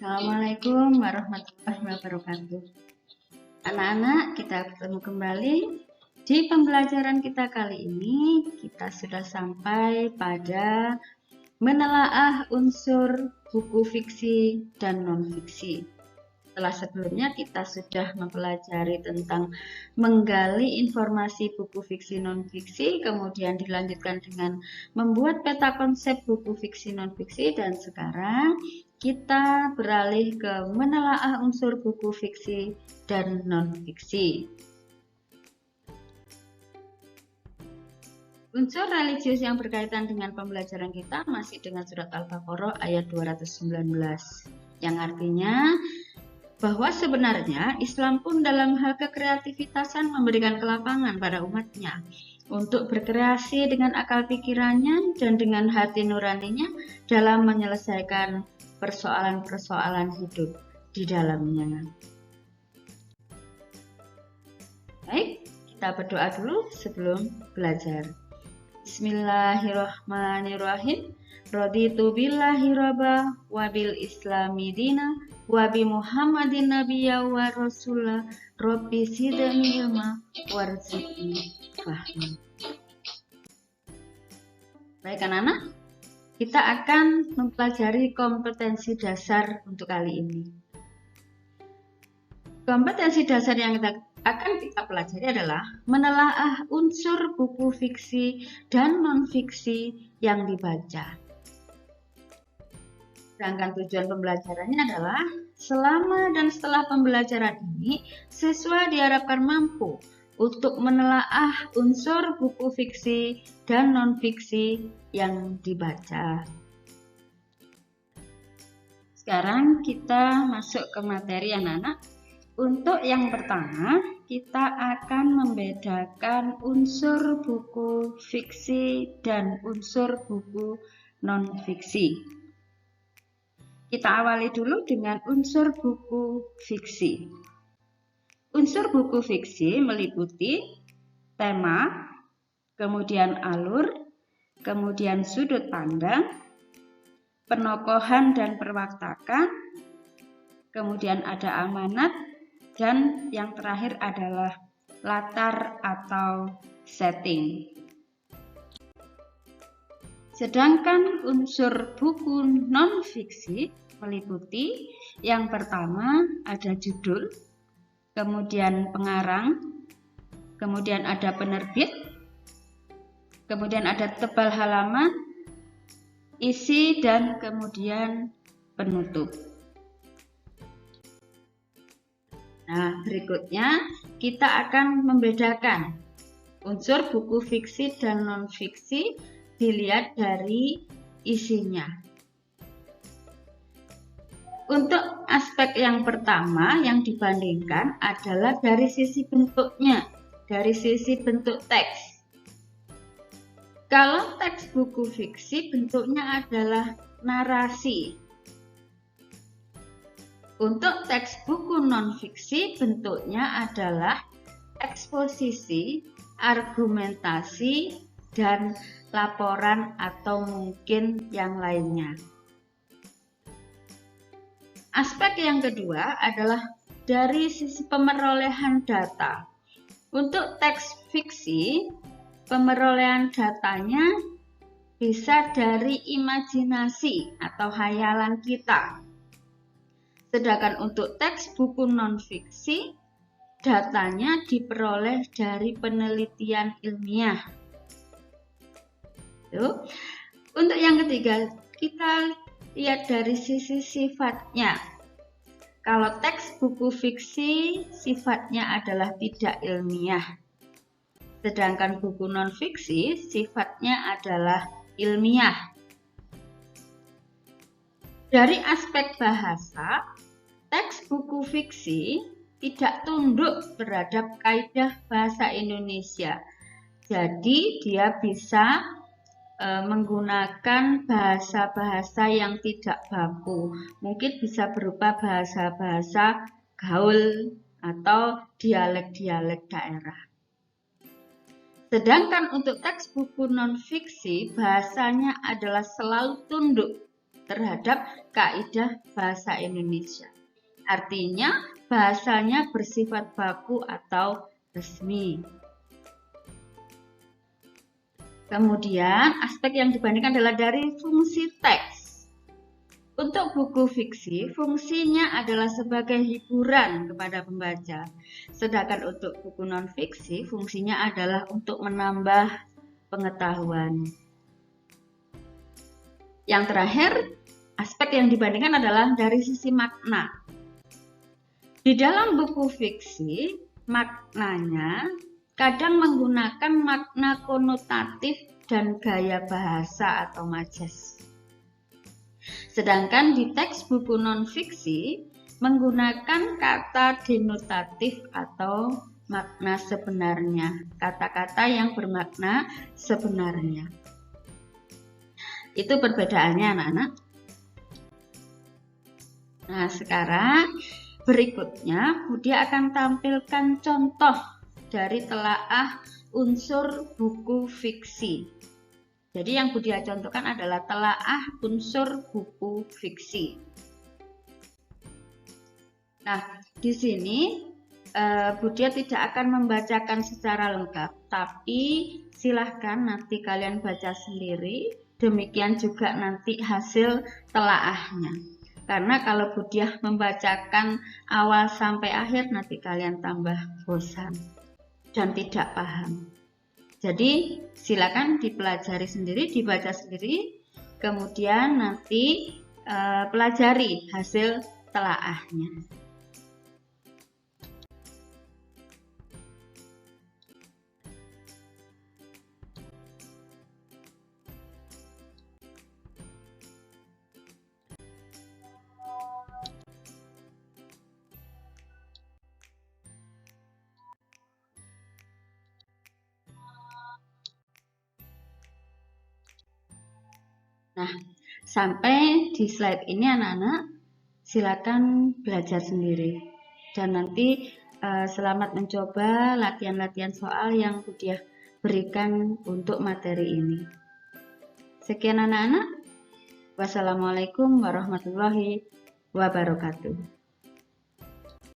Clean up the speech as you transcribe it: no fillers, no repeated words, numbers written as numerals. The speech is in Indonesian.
Assalamualaikum warahmatullahi wabarakatuh. Anak-anak, kita bertemu kembali. Di pembelajaran kita kali ini, kita sudah sampai pada menelaah unsur buku fiksi dan non-fiksi. Setelah sebelumnya kita sudah mempelajari tentang menggali informasi buku fiksi non-fiksi, kemudian dilanjutkan dengan membuat peta konsep buku fiksi non-fiksi, dan sekarang kita beralih ke menelaah unsur buku fiksi dan non-fiksi. Unsur religius yang berkaitan dengan pembelajaran kita masih dengan surat Al-Baqarah ayat 219, yang artinya bahwa sebenarnya Islam pun dalam hal kekreativitasan memberikan kelapangan pada umatnya untuk berkreasi dengan akal pikirannya dan dengan hati nuraninya dalam menyelesaikan persoalan-persoalan hidup di dalamnya. Baik, kita berdoa dulu sebelum belajar. Bismillahirrahmanirrahim. Raditu billahi rabba wa bil islami dina wa bi Muhammadin nabiyya wa rasulah rabbi zidni ilma warzuqni fahma. Baik anak-anak, kita akan mempelajari kompetensi dasar untuk kali ini. Kompetensi dasar yang akan kita pelajari adalah menelaah unsur buku fiksi dan non-fiksi yang dibaca. Sedangkan tujuan pembelajarannya adalah selama dan setelah pembelajaran ini, siswa diharapkan mampu untuk menelaah unsur buku fiksi dan non-fiksi yang dibaca. Sekarang kita masuk ke materi anak-anak. Untuk yang pertama, kita akan membedakan unsur buku fiksi dan unsur buku non-fiksi. Kita awali dulu dengan unsur buku fiksi. Unsur buku fiksi meliputi tema, kemudian alur, kemudian sudut pandang, penokohan dan perwaktakan, kemudian ada amanat, dan yang terakhir adalah latar atau setting. Sedangkan unsur buku non-fiksi meliputi yang pertama ada judul, kemudian pengarang, kemudian ada penerbit, kemudian ada tebal halaman, isi, dan kemudian penutup. Nah, berikutnya kita akan membedakan unsur buku fiksi dan non-fiksi dilihat dari isinya. Untuk aspek yang pertama yang dibandingkan adalah dari sisi bentuknya, dari sisi bentuk teks. Kalau teks buku fiksi bentuknya adalah narasi. Untuk teks buku non-fiksi bentuknya adalah eksposisi, argumentasi, dan laporan atau mungkin yang lainnya. Aspek yang kedua adalah dari sisi pemerolehan data. Untuk teks fiksi, pemerolehan datanya bisa dari imajinasi atau hayalan kita. Sedangkan untuk teks buku non-fiksi, datanya diperoleh dari penelitian ilmiah. Untuk yang ketiga, kita lihat dari sisi sifatnya. Kalau teks buku fiksi sifatnya adalah tidak ilmiah. Sedangkan buku non-fiksi sifatnya adalah ilmiah. Dari aspek bahasa, teks buku fiksi tidak tunduk terhadap kaidah bahasa Indonesia. Jadi dia bisa menggunakan bahasa-bahasa yang tidak baku. Mungkin bisa berupa bahasa-bahasa gaul atau dialek-dialek daerah. Sedangkan untuk teks buku non-fiksi bahasanya adalah selalu tunduk terhadap kaidah bahasa Indonesia. Artinya bahasanya bersifat baku atau resmi. Kemudian aspek yang dibandingkan adalah dari fungsi teks. Untuk buku fiksi, fungsinya adalah sebagai hiburan kepada pembaca. Sedangkan untuk buku non-fiksi, fungsinya adalah untuk menambah pengetahuan. Yang terakhir, aspek yang dibandingkan adalah dari sisi makna. Di dalam buku fiksi, maknanya kadang menggunakan makna konotatif dan gaya bahasa atau majas. Sedangkan di teks buku non-fiksi menggunakan kata denotatif atau makna sebenarnya, kata-kata yang bermakna sebenarnya. Itu perbedaannya anak-anak. Nah, sekarang berikutnya Budi akan tampilkan contoh dari telaah unsur buku fiksi. Jadi yang Budi contohkan adalah telaah unsur buku fiksi. Nah, di sini Budi tidak akan membacakan secara lengkap, tapi silahkan nanti kalian baca sendiri. Demikian juga nanti hasil telaahnya. Karena kalau Budi membacakan awal sampai akhir, nanti kalian tambah bosan dan tidak paham. Jadi silakan dipelajari sendiri, dibaca sendiri, kemudian nanti pelajari hasil telaahnya. Nah, sampai di slide ini anak-anak silakan belajar sendiri. Dan nanti selamat mencoba latihan-latihan soal yang Budi berikan untuk materi ini. Sekian anak-anak. Wassalamualaikum warahmatullahi wabarakatuh.